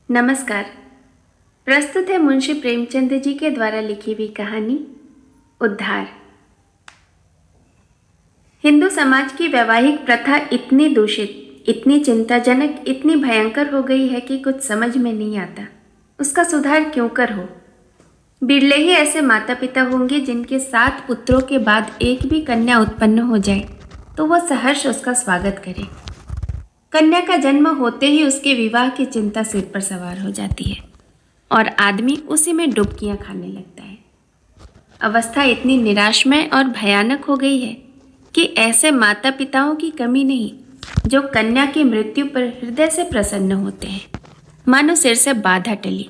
नमस्कार। प्रस्तुत है मुंशी प्रेमचंद जी के द्वारा लिखी हुई कहानी उद्धार। हिंदू समाज की वैवाहिक प्रथा इतनी दूषित, इतनी चिंताजनक, इतनी भयंकर हो गई है कि कुछ समझ में नहीं आता उसका सुधार क्यों कर हो। बिरले ही ऐसे माता पिता होंगे जिनके 7 पुत्रों के बाद एक भी कन्या उत्पन्न हो जाए तो वह सहर्ष उसका स्वागत करे। कन्या का जन्म होते ही उसके विवाह की चिंता सिर पर सवार हो जाती है और आदमी उसी में डुबकियां खाने लगता है। अवस्था इतनी निराशमय और भयानक हो गई है कि ऐसे माता पिताओं की कमी नहीं जो कन्या की मृत्यु पर हृदय से प्रसन्न होते हैं, मानो सिर से बाधा टली।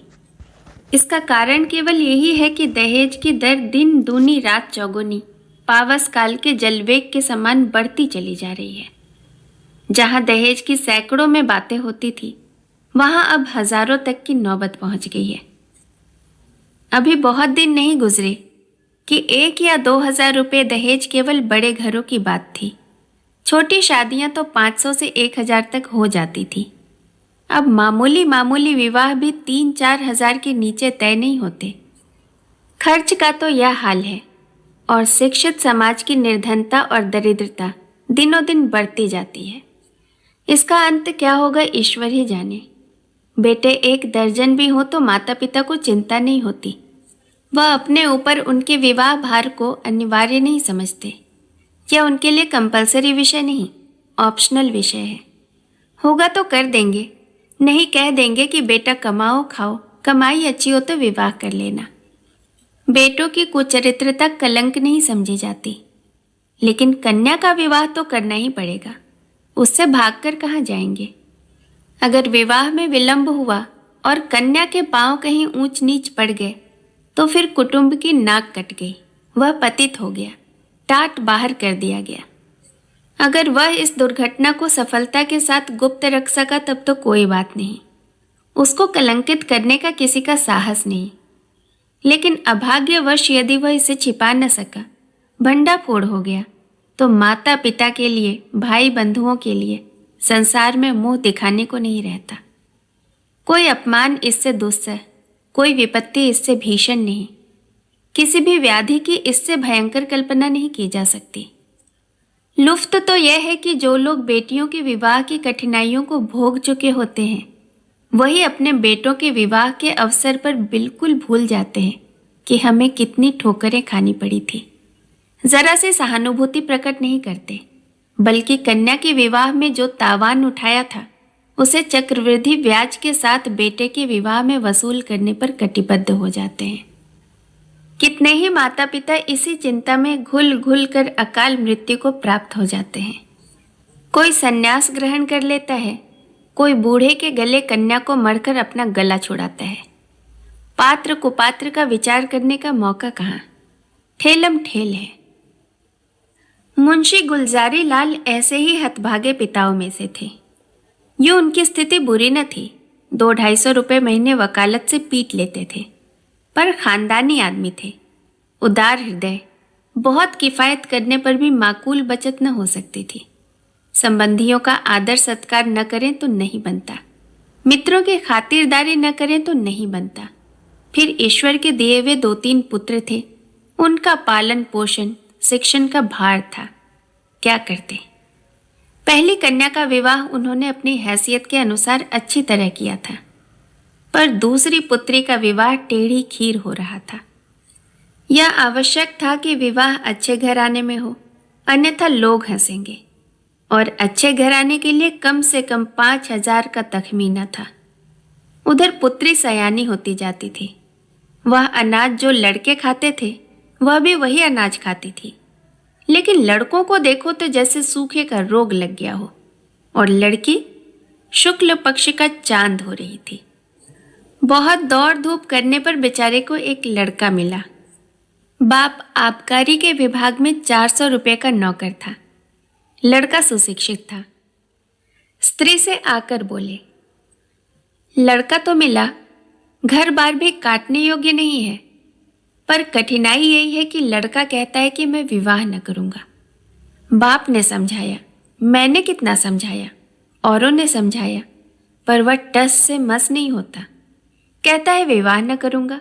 इसका कारण केवल यही है कि दहेज की दर दिन दूनी रात चौगुनी पावस काल के जलवेग के समान बढ़ती चली जा रही है। जहां दहेज की सैकड़ों में बातें होती थी, वहां अब हजारों तक की नौबत पहुंच गई है। अभी बहुत दिन नहीं गुजरे कि 1 या 2,000 रुपये दहेज केवल बड़े घरों की बात थी। छोटी शादियां तो 500 से 1,000 तक हो जाती थी। अब मामूली मामूली विवाह भी 3-4 हजार के नीचे तय नहीं होते। खर्च का तो यह हाल है और शिक्षित समाज की निर्धनता और दरिद्रता दिनों दिन बढ़ती जाती है। इसका अंत क्या होगा ईश्वर ही जाने। बेटे 1 दर्जन भी हो तो माता पिता को चिंता नहीं होती। वह अपने ऊपर उनके विवाह भार को अनिवार्य नहीं समझते। यह उनके लिए कंपलसरी विषय नहीं, ऑप्शनल विषय है। होगा तो कर देंगे, नहीं कह देंगे कि बेटा कमाओ खाओ, कमाई अच्छी हो तो विवाह कर लेना। बेटों की कुचरित्रता कलंक नहीं समझी जाती, लेकिन कन्या का विवाह तो करना ही पड़ेगा। उससे भागकर कहाँ जाएंगे। अगर विवाह में विलंब हुआ और कन्या के पांव कहीं ऊंच नीच पड़ गए तो फिर कुटुंब की नाक कट गई, वह पतित हो गया, टाट बाहर कर दिया गया। अगर वह इस दुर्घटना को सफलता के साथ गुप्त रख सका तब तो कोई बात नहीं, उसको कलंकित करने का किसी का साहस नहीं। लेकिन अभाग्यवश यदि वह इसे छिपा न सका, भंडाफोड़ हो गया, तो माता पिता के लिए, भाई बंधुओं के लिए संसार में मुंह दिखाने को नहीं रहता। कोई अपमान इससे दुस्सह, कोई विपत्ति इससे भीषण नहीं, किसी भी व्याधि की इससे भयंकर कल्पना नहीं की जा सकती। लुफ्त तो यह है कि जो लोग बेटियों के विवाह की कठिनाइयों को भोग चुके होते हैं, वही अपने बेटों के विवाह के अवसर पर बिल्कुल भूल जाते हैं कि हमें कितनी ठोकरें खानी पड़ी थी। जरा से सहानुभूति प्रकट नहीं करते, बल्कि कन्या के विवाह में जो तावान उठाया था उसे चक्रवृद्धि ब्याज के साथ बेटे के विवाह में वसूल करने पर कटिबद्ध हो जाते हैं। कितने ही माता पिता इसी चिंता में घुल घुल कर अकाल मृत्यु को प्राप्त हो जाते हैं। कोई संन्यास ग्रहण कर लेता है, कोई बूढ़े के गले कन्या को मरकर अपना गला छुड़ाता है। पात्र कुपात्र का विचार करने का मौका कहाँ, ठेलम ठेल है। मुंशी गुलजारी लाल ऐसे ही हतभागे पिताओं में से थे। यूं उनकी स्थिति बुरी न थी, 200-250 रुपये महीने वकालत से पीट लेते थे, पर खानदानी आदमी थे, उदार हृदय। बहुत किफ़ायत करने पर भी माकूल बचत न हो सकती थी। संबंधियों का आदर सत्कार न करें तो नहीं बनता, मित्रों की खातिरदारी न करें तो नहीं बनता। फिर ईश्वर के दिए हुए 2-3 पुत्र थे, उनका पालन पोषण शिक्षण का भार था। क्या करते। पहली कन्या का विवाह उन्होंने अपनी हैसियत के अनुसार अच्छी तरह किया था, पर दूसरी पुत्री का विवाह टेढ़ी खीर हो रहा था। यह आवश्यक था कि विवाह अच्छे घराने में हो, अन्यथा लोग हंसेंगे, और अच्छे घराने के लिए कम से कम 5,000 का तखमीना था। उधर पुत्री सयानी होती जाती थी। वह अनाज जो लड़के खाते थे वह भी वही अनाज खाती थी, लेकिन लड़कों को देखो तो जैसे सूखे का रोग लग गया हो, और लड़की शुक्ल पक्ष का चांद हो रही थी। बहुत दौड़ धूप करने पर बेचारे को एक लड़का मिला। बाप आबकारी के विभाग में 400 रुपये का नौकर था। लड़का सुशिक्षित था। स्त्री से आकर बोले, लड़का तो मिला, घर बार भी काटने योग्य नहीं है, पर कठिनाई यही है कि लड़का कहता है कि मैं विवाह न करूंगा। बाप ने समझाया, मैंने कितना समझाया, औरों ने समझाया, पर वह टस से मस नहीं होता। कहता है विवाह न करूंगा।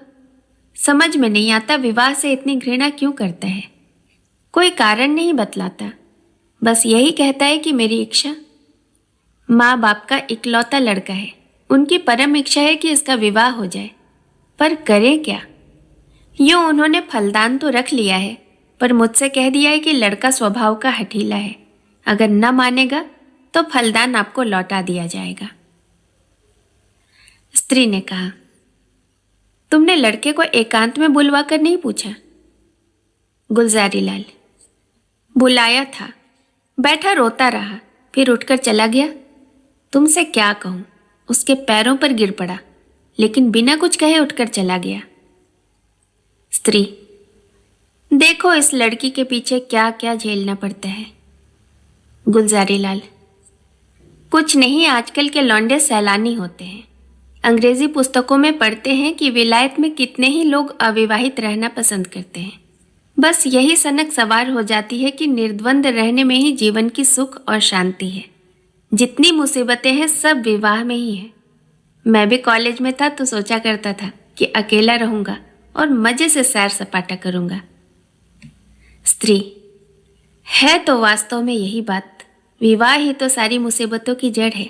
समझ में नहीं आता विवाह से इतनी घृणा क्यों करता है। कोई कारण नहीं बतलाता, बस यही कहता है कि मेरी इच्छा। माँ बाप का इकलौता लड़का है, उनकी परम इच्छा है कि इसका विवाह हो जाए, पर करे क्या। यूं उन्होंने फलदान तो रख लिया है, पर मुझसे कह दिया है कि लड़का स्वभाव का हठीला है, अगर न मानेगा तो फलदान आपको लौटा दिया जाएगा। स्त्री ने कहा, तुमने लड़के को एकांत में बुलवा कर नहीं पूछा? गुलजारी लाल, बुलाया था, बैठा रोता रहा, फिर उठकर चला गया। तुमसे क्या कहूं, उसके पैरों पर गिर पड़ा, लेकिन बिना कुछ कहे उठकर चला गया। स्त्री, देखो इस लड़की के पीछे क्या क्या झेलना पड़ता है। गुलजारी लाल, कुछ नहीं, आजकल के लौंडे सैलानी होते हैं। अंग्रेजी पुस्तकों में पढ़ते हैं कि विलायत में कितने ही लोग अविवाहित रहना पसंद करते हैं। बस यही सनक सवार हो जाती है कि निर्द्वंद रहने में ही जीवन की सुख और शांति है। जितनी मुसीबतें हैं सब विवाह में ही है। मैं भी कॉलेज में था तो सोचा करता था कि अकेला रहूंगा और मजे से सैर सपाटा करूंगा। स्त्री, है तो वास्तव में यही बात। विवाह ही तो सारी मुसीबतों की जड़ है।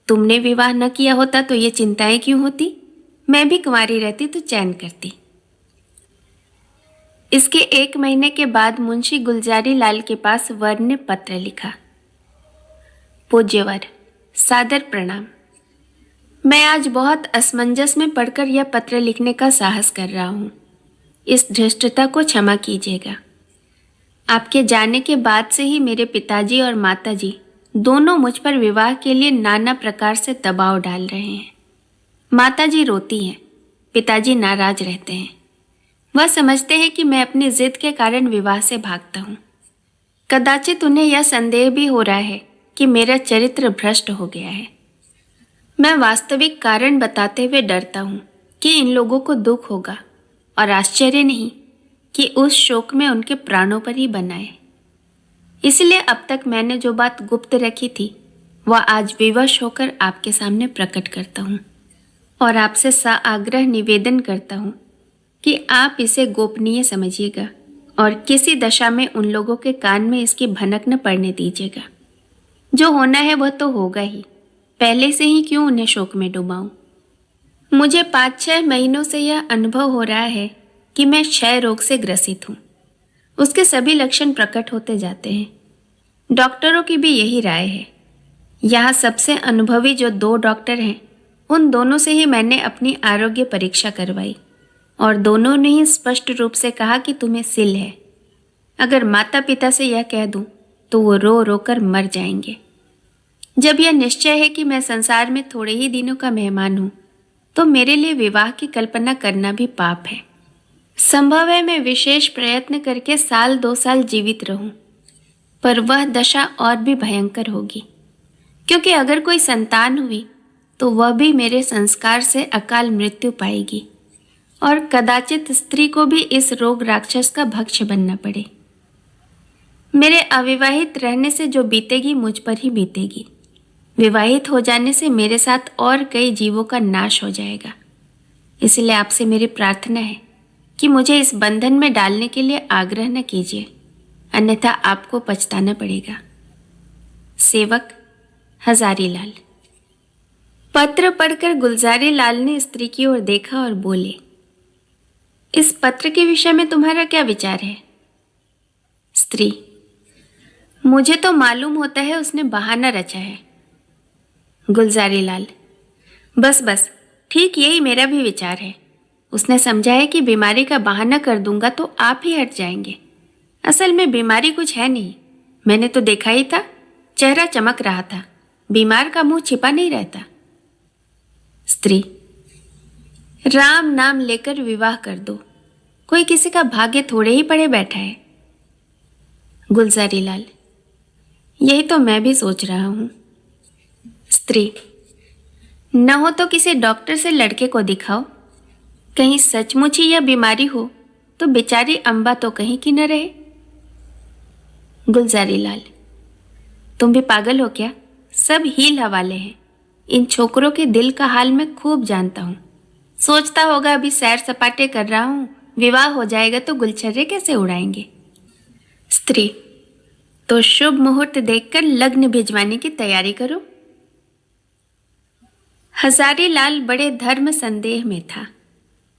तुमने विवाह न किया होता तो ये चिंताएं क्यों होती? मैं भी कुंवारी रहती तो चैन करती। इसके 1 महीने के बाद मुंशी गुलजारी लाल के पास वर ने पत्र लिखा। पूज्यवर, सादर प्रणाम। मैं आज बहुत असमंजस में पढ़कर यह पत्र लिखने का साहस कर रहा हूँ। इस धृष्टता को क्षमा कीजिएगा। आपके जाने के बाद से ही मेरे पिताजी और माताजी दोनों मुझ पर विवाह के लिए नाना प्रकार से दबाव डाल रहे हैं। माताजी रोती हैं, पिताजी नाराज रहते हैं। वह समझते हैं कि मैं अपनी जिद के कारण विवाह से भागता हूँ। कदाचित उन्हें यह संदेह भी हो रहा है कि मेरा चरित्र भ्रष्ट हो गया है। मैं वास्तविक कारण बताते हुए डरता हूँ कि इन लोगों को दुख होगा, और आश्चर्य नहीं कि उस शोक में उनके प्राणों पर ही बनाए। इसलिए अब तक मैंने जो बात गुप्त रखी थी वह आज विवश होकर आपके सामने प्रकट करता हूँ, और आपसे साआग्रह निवेदन करता हूँ कि आप इसे गोपनीय समझिएगा और किसी दशा में उन लोगों के कान में इसकी भनक न पड़ने दीजिएगा। जो होना है वह तो होगा ही, पहले से ही क्यों उन्हें शोक में डुबाऊं। मुझे 5-6 महीनों से यह अनुभव हो रहा है कि मैं क्षय रोग से ग्रसित हूँ। उसके सभी लक्षण प्रकट होते जाते हैं। डॉक्टरों की भी यही राय है। यहाँ सबसे अनुभवी जो 2 डॉक्टर हैं, उन दोनों से ही मैंने अपनी आरोग्य परीक्षा करवाई, और दोनों ने ही स्पष्ट रूप से कहा कि तुम्हें सिल है। अगर माता पिता से यह कह दूं तो वो रो रो कर मर जाएंगे। जब यह निश्चय है कि मैं संसार में थोड़े ही दिनों का मेहमान हूँ, तो मेरे लिए विवाह की कल्पना करना भी पाप है। संभव है मैं विशेष प्रयत्न करके 1-2 साल जीवित रहूं, पर वह दशा और भी भयंकर होगी, क्योंकि अगर कोई संतान हुई तो वह भी मेरे संस्कार से अकाल मृत्यु पाएगी, और कदाचित स्त्री को भी इस रोग राक्षस का भक्ष बनना पड़े। मेरे अविवाहित रहने से जो बीतेगी मुझ पर ही बीतेगी। विवाहित हो जाने से मेरे साथ और कई जीवों का नाश हो जाएगा। इसलिए आपसे मेरी प्रार्थना है कि मुझे इस बंधन में डालने के लिए आग्रह न कीजिए, अन्यथा आपको पछताना पड़ेगा। सेवक, हजारी लाल। पत्र पढ़कर गुलजारी लाल ने स्त्री की ओर देखा और बोले, इस पत्र के विषय में तुम्हारा क्या विचार है? स्त्री, मुझे तो मालूम होता है उसने बहाना रचा है। गुलजारी लाल, बस बस, ठीक यही मेरा भी विचार है। उसने समझा है कि बीमारी का बहाना कर दूंगा तो आप ही हट जाएंगे। असल में बीमारी कुछ है नहीं, मैंने तो देखा ही था, चेहरा चमक रहा था, बीमार का मुंह छिपा नहीं रहता। स्त्री, राम नाम लेकर विवाह कर दो, कोई किसी का भाग्य थोड़े ही पड़े बैठा है। गुलजारी लाल, यही तो मैं भी सोच रहा हूं। स्त्री, न हो तो किसी डॉक्टर से लड़के को दिखाओ, कहीं सचमुच ही यह बीमारी हो तो बेचारी अम्बा तो कहीं की न रहे। गुलजारी लाल, तुम भी पागल हो क्या? सब हील हवाले हैं। इन छोकरों के दिल का हाल मैं खूब जानता हूँ। सोचता होगा अभी सैर सपाटे कर रहा हूँ, विवाह हो जाएगा तो गुलछर्रे कैसे उड़ाएंगे। स्त्री: तो शुभ मुहूर्त देखकर लग्न भिजवाने की तैयारी करो। हजारीलाल बड़े धर्म संदेह में था।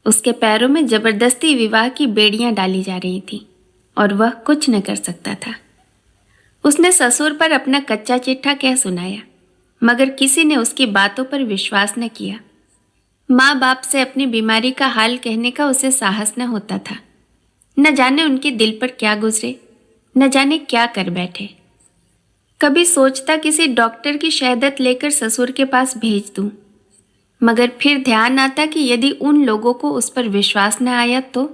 उसके पैरों में जबरदस्ती विवाह की बेड़ियां डाली जा रही थीं और वह कुछ न कर सकता था। उसने ससुर पर अपना कच्चा चिट्ठा कह सुनाया, मगर किसी ने उसकी बातों पर विश्वास न किया। माँ बाप से अपनी बीमारी का हाल कहने का उसे साहस न होता था। न जाने उनके दिल पर क्या गुजरे, न जाने क्या कर बैठे। कभी सोचता किसी डॉक्टर की शहादत लेकर ससुर के पास भेज दूं, मगर फिर ध्यान आता कि यदि उन लोगों को उस पर विश्वास न आया तो।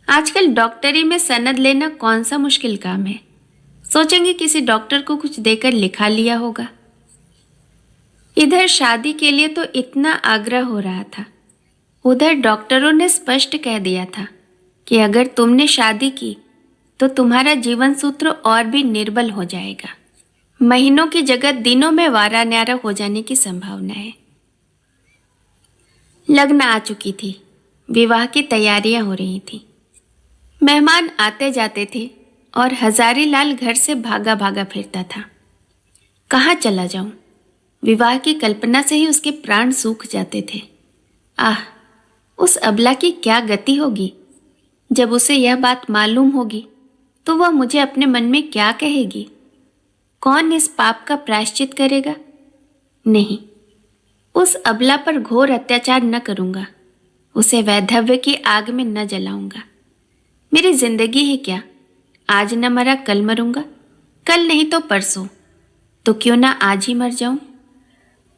आजकल डॉक्टरी में सनद लेना कौन सा मुश्किल काम है। सोचेंगे किसी डॉक्टर को कुछ देकर लिखा लिया होगा। इधर शादी के लिए तो इतना आग्रह हो रहा था, उधर डॉक्टरों ने स्पष्ट कह दिया था कि अगर तुमने शादी की तो तुम्हारा जीवन सूत्र और भी निर्बल हो जाएगा। महीनों की जगह दिनों में वारा न्यारा हो जाने की संभावना है। लग्न आ चुकी थी, विवाह की तैयारियां हो रही थी। मेहमान आते जाते थे और हजारीलाल घर से भागा भागा फिरता था। कहाँ चला जाऊं? विवाह की कल्पना से ही उसके प्राण सूख जाते थे। आह, उस अबला की क्या गति होगी। जब उसे यह बात मालूम होगी तो वह मुझे अपने मन में क्या कहेगी। कौन इस पाप का प्रायश्चित करेगा? नहीं, उस अबला पर घोर अत्याचार न करूंगा, उसे वैधव्य की आग में न जलाऊंगा। मेरी जिंदगी ही क्या, आज न मरा कल मरूंगा, कल नहीं तो परसों, तो क्यों ना आज ही मर जाऊं।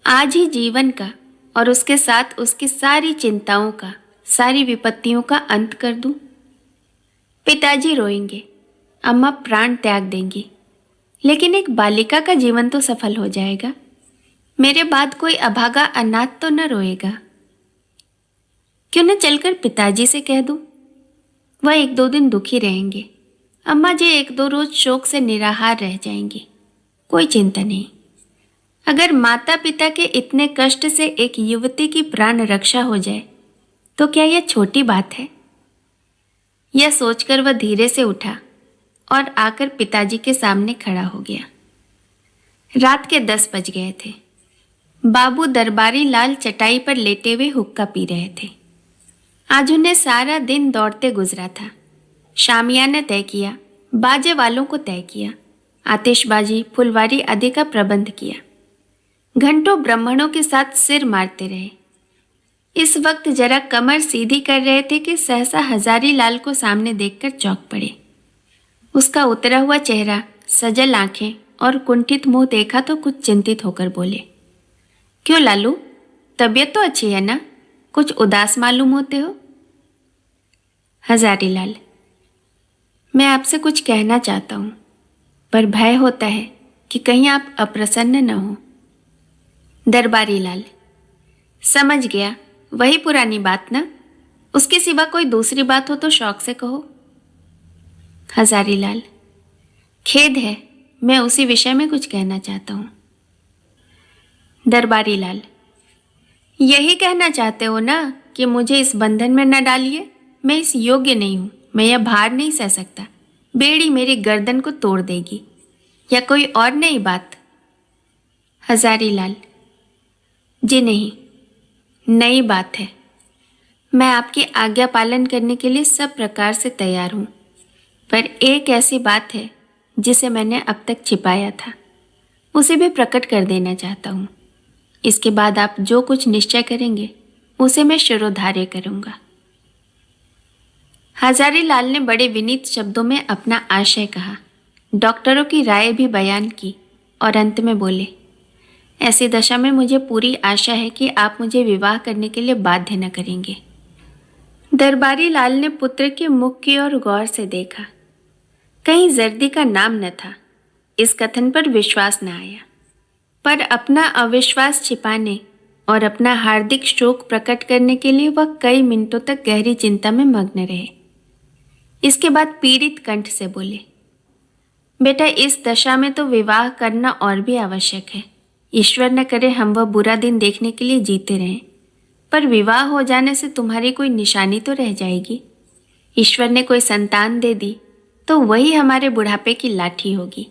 आज ही जीवन का और उसके साथ उसकी सारी चिंताओं का, सारी विपत्तियों का अंत कर दूं। पिताजी रोएंगे, अम्मा प्राण त्याग देंगी, लेकिन एक बालिका का जीवन तो सफल हो जाएगा। मेरे बाद कोई अभागा अनाथ तो न रोएगा। क्यों न चलकर पिताजी से कह दूं? वह 1-2 दिन दुखी रहेंगे। अम्मा जी 1-2 रोज शोक से निराहार रह जाएंगी। कोई चिंता नहीं। अगर माता पिता के इतने कष्ट से एक युवती की प्राण रक्षा हो जाए तो क्या यह छोटी बात है? यह सोचकर वह धीरे से उठा और आकर पिताजी के सामने खड़ा हो गया। रात के 10 बज गए थे। बाबू दरबारी लाल चटाई पर लेटे हुए हुक्का पी रहे थे। आज उन्हें सारा दिन दौड़ते गुजरा था। शामियाना तय किया, बाजे वालों को तय किया, आतिशबाजी, फुलवारी आदि का प्रबंध किया। घंटों ब्राह्मणों के साथ सिर मारते रहे। इस वक्त जरा कमर सीधी कर रहे थे कि सहसा हजारीलाल को सामने देखकर चौंक पड़े। उसका उतरा हुआ चेहरा, सजल आंखें और कुंठित मुंह देखा तो कुछ चिंतित होकर बोले, क्यों लालू, तबीयत तो अच्छी है ना? कुछ उदास मालूम होते हो। हजारीलाल: मैं आपसे कुछ कहना चाहता हूं, पर भय होता है कि कहीं आप अप्रसन्न न हो। दरबारी लाल: समझ गया, वही पुरानी बात ना? उसके सिवा कोई दूसरी बात हो तो शौक से कहो। हजारीलाल: खेद है, मैं उसी विषय में कुछ कहना चाहता हूं। दरबारी लाल: यही कहना चाहते हो ना कि मुझे इस बंधन में न डालिए? मैं इस योग्य नहीं हूं, मैं यह भार नहीं सह सकता। बेड़ी मेरी गर्दन को तोड़ देगी। या कोई और नई बात? हजारीलाल: जी नहीं, नई बात है। मैं आपकी आज्ञा पालन करने के लिए सब प्रकार से तैयार हूं, पर एक ऐसी बात है जिसे मैंने अब तक छिपाया था, उसे भी प्रकट कर देना चाहता हूं। इसके बाद आप जो कुछ निश्चय करेंगे उसे मैं शिरोधार्य करूंगा। हजारीलाल ने बड़े विनीत शब्दों में अपना आशय कहा, डॉक्टरों की राय भी बयान की और अंत में बोले, ऐसी दशा में मुझे पूरी आशा है कि आप मुझे विवाह करने के लिए बाध्य न करेंगे। दरबारी लाल ने पुत्र के मुख की ओर गौर से देखा। कहीं जर्दी का नाम न था। इस कथन पर विश्वास न आया, पर अपना अविश्वास छिपाने और अपना हार्दिक शोक प्रकट करने के लिए वह कई मिनटों तक गहरी चिंता में मग्न रहे। इसके बाद पीड़ित कंठ से बोले, बेटा, इस दशा में तो विवाह करना और भी आवश्यक है। ईश्वर न करे हम वह बुरा दिन देखने के लिए जीते रहें, पर विवाह हो जाने से तुम्हारी कोई निशानी तो रह जाएगी। ईश्वर ने कोई संतान दे दी तो वही हमारे बुढ़ापे की लाठी होगी।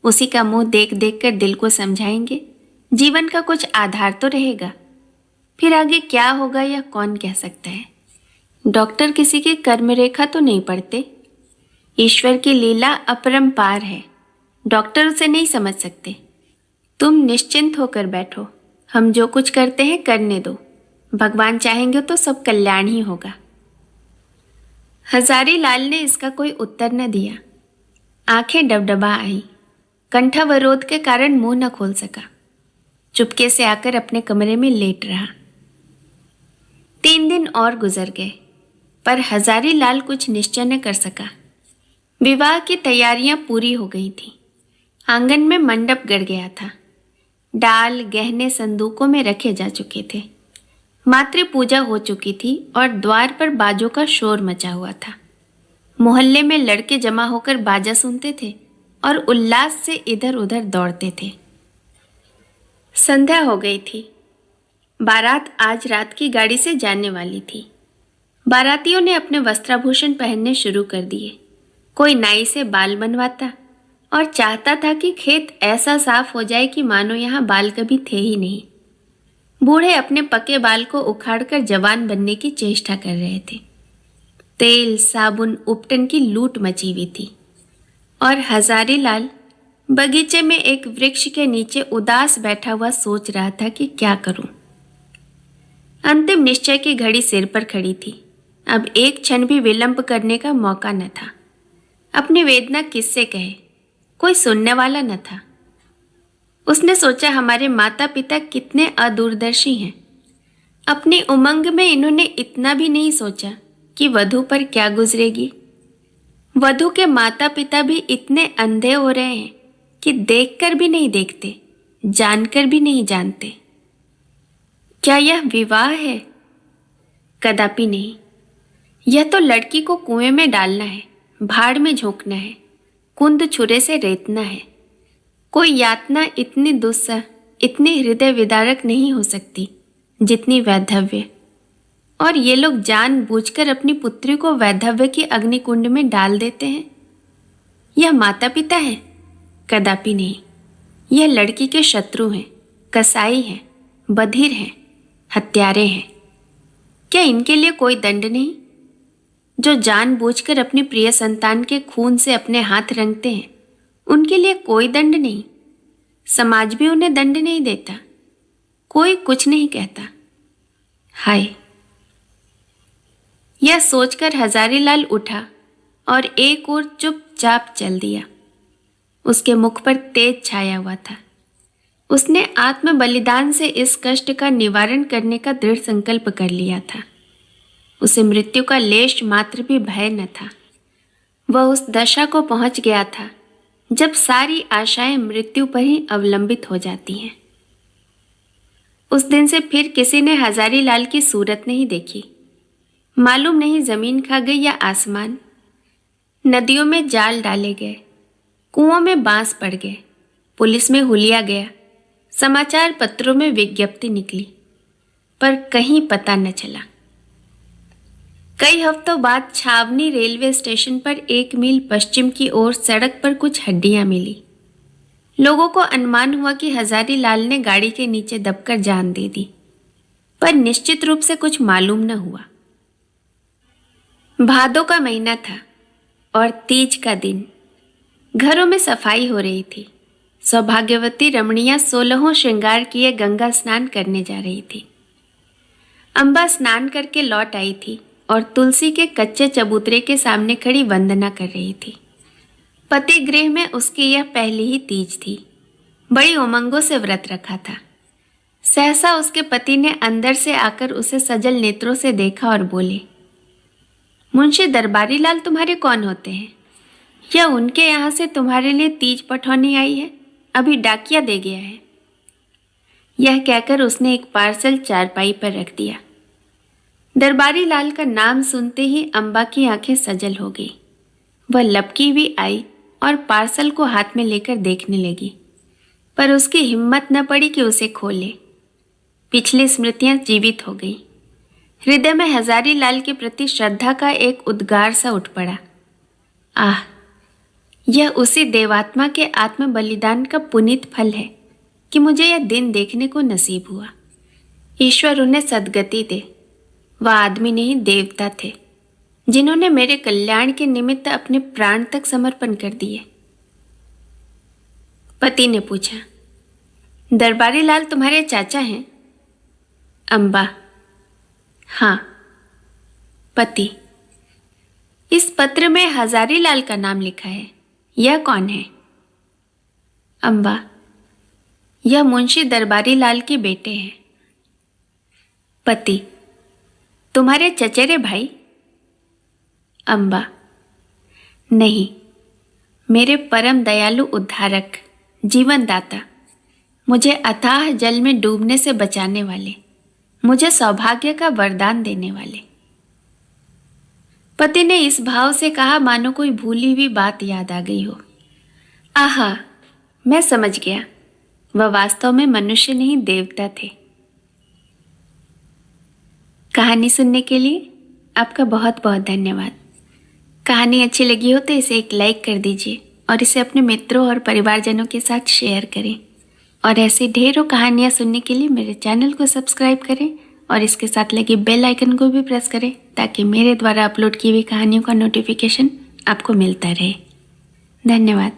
उसी का मुंह देख देख कर दिल को समझाएंगे, जीवन का कुछ आधार तो रहेगा। फिर आगे क्या होगा यह कौन कह सकता है। डॉक्टर किसी की कर्म रेखा तो नहीं पढ़ते। ईश्वर की लीला अपरंपार है, डॉक्टर उसे नहीं समझ सकते। तुम निश्चिंत होकर बैठो, हम जो कुछ करते हैं करने दो, भगवान चाहेंगे तो सब कल्याण ही होगा। हजारी लाल ने इसका कोई उत्तर न दिया। आंखें डबडबा आई, कंठावरोध के कारण मुंह न खोल सका। चुपके से आकर अपने कमरे में लेट रहा। 3 दिन और गुजर गए, पर हजारी लाल कुछ निश्चय न कर सका। विवाह की तैयारियां पूरी हो गई थीं। आंगन में मंडप गड़ गया था। डाल गहने संदूकों में रखे जा चुके थे। मातृ पूजा हो चुकी थी और द्वार पर बाजों का शोर मचा हुआ था। मोहल्ले में लड़के जमा होकर बाजा सुनते थे और उल्लास से इधर उधर दौड़ते थे। संध्या हो गई थी। बारात आज रात की गाड़ी से जाने वाली थी। बारातियों ने अपने वस्त्राभूषण पहनने शुरू कर दिए। कोई नाई से बाल बनवाता और चाहता था कि खेत ऐसा साफ हो जाए कि मानो यहाँ बाल कभी थे ही नहीं। बूढ़े अपने पके बाल को उखाड़कर जवान बनने की चेष्टा कर रहे थे। तेल, साबुन, उपटन की लूट मची हुई थी और हजारी लाल बगीचे में एक वृक्ष के नीचे उदास बैठा हुआ सोच रहा था कि क्या करूं। अंतिम निश्चय की घड़ी सिर पर खड़ी थी। अब एक क्षण भी विलंब करने का मौका न था। अपनी वेदना किससे कहे, कोई सुनने वाला न था। उसने सोचा, हमारे माता पिता कितने अदूरदर्शी हैं। अपनी उमंग में इन्होंने इतना भी नहीं सोचा कि वधू पर क्या गुजरेगी। वधू के माता पिता भी इतने अंधे हो रहे हैं कि देखकर भी नहीं देखते, जानकर भी नहीं जानते। क्या यह विवाह है? कदापि नहीं। यह तो लड़की को कुएं में डालना है, भाड़ में झोंकना है, कुंद छुरे से रेतना है। कोई यातना इतनी दुस्सह, इतनी हृदय विदारक नहीं हो सकती जितनी वैधव्य। और ये लोग जानबूझकर अपनी पुत्री को वैधव्य की अग्निकुंड में डाल देते हैं। यह माता पिता है? कदापि नहीं। यह लड़की के शत्रु हैं, कसाई हैं, बधिर हैं, हत्यारे हैं। क्या इनके लिए कोई दंड नहीं? जो जानबूझकर अपनी प्रिय संतान के खून से अपने हाथ रंगते हैं, उनके लिए कोई दंड नहीं। समाज भी उन्हें दंड नहीं देता, कोई कुछ नहीं कहता। हाय! यह सोचकर हजारीलाल उठा और एक ओर चुपचाप चल दिया। उसके मुख पर तेज छाया हुआ था। उसने आत्म बलिदान से इस कष्ट का निवारण करने का दृढ़ संकल्प कर लिया था। उसे मृत्यु का लेश मात्र भी भय न था। वह उस दशा को पहुंच गया था जब सारी आशाएं मृत्यु पर ही अवलंबित हो जाती हैं। उस दिन से फिर किसी ने हजारीलाल की सूरत नहीं देखी। मालूम नहीं जमीन खा गई या आसमान। नदियों में जाल डाले गए, कुओं में बांस पड़ गए, पुलिस में हुलिया गया, समाचार पत्रों में विज्ञप्ति निकली, पर कहीं पता न चला। कई हफ्तों बाद छावनी रेलवे स्टेशन पर 1 मील पश्चिम की ओर सड़क पर कुछ हड्डियां मिली। लोगों को अनुमान हुआ कि हजारीलाल ने गाड़ी के नीचे दबकर जान दे दी, पर निश्चित रूप से कुछ मालूम न हुआ। भादों का महीना था और तीज का दिन। घरों में सफाई हो रही थी। सौभाग्यवती रमणियां 16 श्रृंगार किए गंगा स्नान करने जा रही थी। अम्बा स्नान करके लौट आई थी और तुलसी के कच्चे चबूतरे के सामने खड़ी वंदना कर रही थी। पति गृह में उसकी यह पहली ही तीज थी। बड़ी उमंगों से व्रत रखा था। सहसा उसके पति ने अंदर से आकर उसे सजल नेत्रों से देखा और बोले, मुंशी दरबारी लाल तुम्हारे कौन होते हैं? या उनके यहाँ से तुम्हारे लिए तीज पठौनी आई है? अभी डाकिया दे गया है। यह कहकर उसने एक पार्सल चारपाई पर रख दिया। दरबारी लाल का नाम सुनते ही अम्बा की आंखें सजल हो गई। वह लपकी हुई आई और पार्सल को हाथ में लेकर देखने लगी। पर उसकी हिम्मत न पड़ी कि उसे खोले। पिछली स्मृतियां जीवित हो गई। हृदय में हजारी लाल के प्रति श्रद्धा का एक उद्गार सा उठ पड़ा। आह, यह उसी देवात्मा के आत्म बलिदान का पुनीत फल है कि मुझे यह दिन देखने को नसीब हुआ। ईश्वर उन्हें सद्गति दे। वह आदमी नहीं, देवता थे, जिन्होंने मेरे कल्याण के निमित्त अपने प्राण तक समर्पण कर दिए। पति ने पूछा, दरबारी लाल तुम्हारे चाचा हैं? अम्बा, हाँ। पति, इस पत्र में हजारी लाल का नाम लिखा है, यह कौन है? अम्बा, यह मुंशी दरबारी लाल के बेटे हैं। पति, तुम्हारे चचेरे भाई? अम्बा, नहीं, मेरे परम दयालु उद्धारक, जीवन दाता, मुझे अथाह जल में डूबने से बचाने वाले, मुझे सौभाग्य का वरदान देने वाले। पति ने इस भाव से कहा मानो कोई भूली हुई बात याद आ गई हो। आहा, मैं समझ गया, वह वास्तव में मनुष्य नहीं, देवता थे। कहानी सुनने के लिए आपका बहुत बहुत धन्यवाद। कहानी अच्छी लगी हो तो इसे एक लाइक कर दीजिए और इसे अपने मित्रों और परिवारजनों के साथ शेयर करें। और ऐसी ढेरों कहानियाँ सुनने के लिए मेरे चैनल को सब्सक्राइब करें और इसके साथ लगे बेल आइकन को भी प्रेस करें ताकि मेरे द्वारा अपलोड की हुई कहानियों का नोटिफिकेशन आपको मिलता रहे। धन्यवाद।